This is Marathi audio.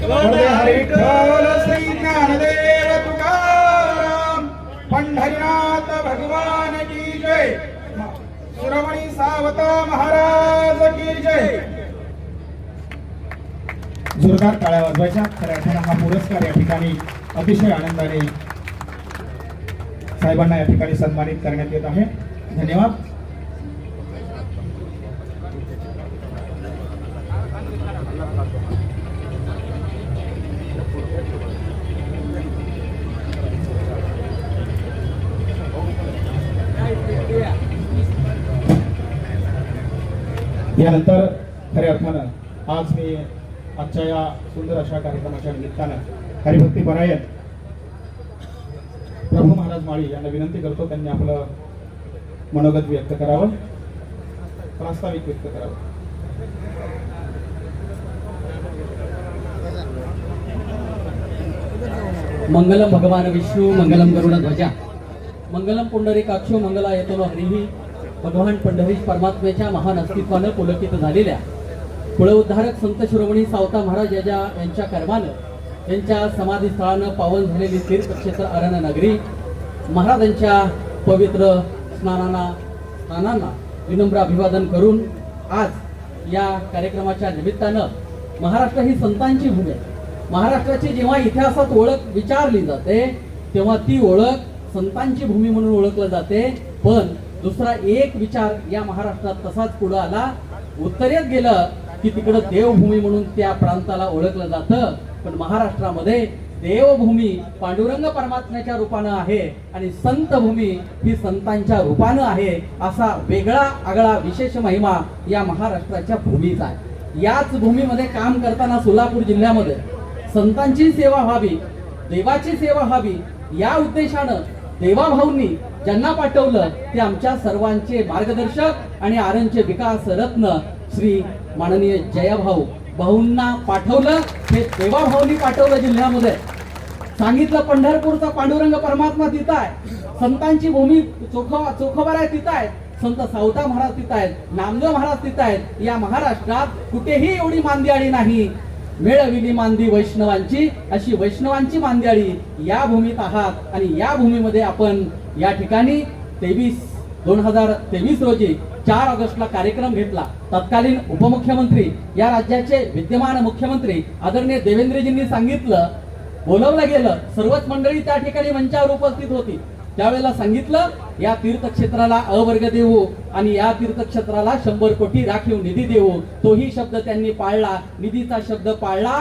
विठ्ठल श्री ज्ञानदेव तुकाराम पंढरीनाथ भगवान की जय। शिरोमणी सावत महाराज की जय। जोरदार टाळ्या वाजवायच्या। खऱ्या अर्थाने हा पुरस्कार या ठिकाणी अतिशय आनंदाने साहेबांना या ठिकाणी सन्मानित करण्यात येत आहे। धन्यवाद। यानंतर खऱ्या अर्थानं आज मी आजच्या या सुंदर अशा कार्यक्रमाच्या निमित्तानं हरिभक्तीपरायण प्रभू महाराज माळी यांना विनंती करतो, त्यांनी आपलं मनोगत व्यक्त करावं, प्रास्ताविक व्यक्त करावं। मंगलम भगवान विष्णू मंगलम गरुड ध्वजा मंगलम पुंडरीकाक्षो मंगलायतनो हरिही। भगवान पंढरीश परमात्म्याच्या महान अस्तित्वानं पुलकित झालेल्या कुळउद्धारक संत शिरोमणी सावता महाराज यांच्या कर्मानं यांच्या समाधी स्थळानं पावन झालेली तीर्थक्षेत्र अरण नगरी महाराजांच्या पवित्र स्नानांना विनम्र अभिवादन करून आज या कार्यक्रमाच्या निमित्तानं महाराष्ट्र ही संतांची भूमी आहे। महाराष्ट्राची जेव्हा इतिहासात ओळख विचारली जाते तेव्हा ती ओळख संतांची भूमी म्हणून ओळखली जाते। पण दुसरा एक विचार या महाराष्ट्रात तसाच पुढे आला, उत्तरेत गेलं की तिकडं देवभूमी म्हणून त्या प्रांताला ओळखलं जातं। पण महाराष्ट्रामध्ये देवभूमी पांडुरंग परमात्म्याच्या रूपानं आहे आणि संत भूमी ही संतांच्या रूपानं आहे। असा वेगळा आगळा विशेष महिमा या महाराष्ट्राच्या भूमीचा आहे। याच भूमीमध्ये काम करताना सोलापूर जिल्ह्यामध्ये संतांची सेवा व्हावी, देवाची सेवा व्हावी या उद्देशानं देवाभाऊंनी ज्यांना पाठवलं ते आमच्या सर्वांचे मार्गदर्शक आणि आरणचे विकास रत्न श्री माननीय जयाभाऊ भाऊंना पाठवलं। हे देवाभाऊंनी पाठवलं जिल्ह्यामध्ये। सांगितलं पंढरपूरचा पांडुरंग परमात्मा तिथं आहे, संतांची भूमी चोखोबार आहे तिथं आहे, संत सावता महाराज तिथं आहेत, नामदेव महाराज तिथं आहेत। या महाराष्ट्रात कुठेही एवढी मांदियाळी नाही। मेळविली मांदी वैष्णवांची, अशी वैष्णवांची मांदियाळी या भूमीत आहात। आणि या भूमीमध्ये आपण या ठिकाणी 2023 रोजी 4 ऑगस्टला कार्यक्रम घेतला। तत्कालीन उपमुख्यमंत्री या राज्याचे विद्यमान मुख्यमंत्री आदरणीय देवेंद्रजींनी सांगितलं, बोलवलं गेलं, सर्वच मंडळी त्या ठिकाणी मंचावर उपस्थित होती। त्यावेळेला सांगितलं या तीर्थक्षेत्राला अवर्ग देऊ आणि या तीर्थक्षेत्राला 100 कोटी राखीव निधी देऊ। तोही शब्द त्यांनी पाळला, निधीचा शब्द पाळला।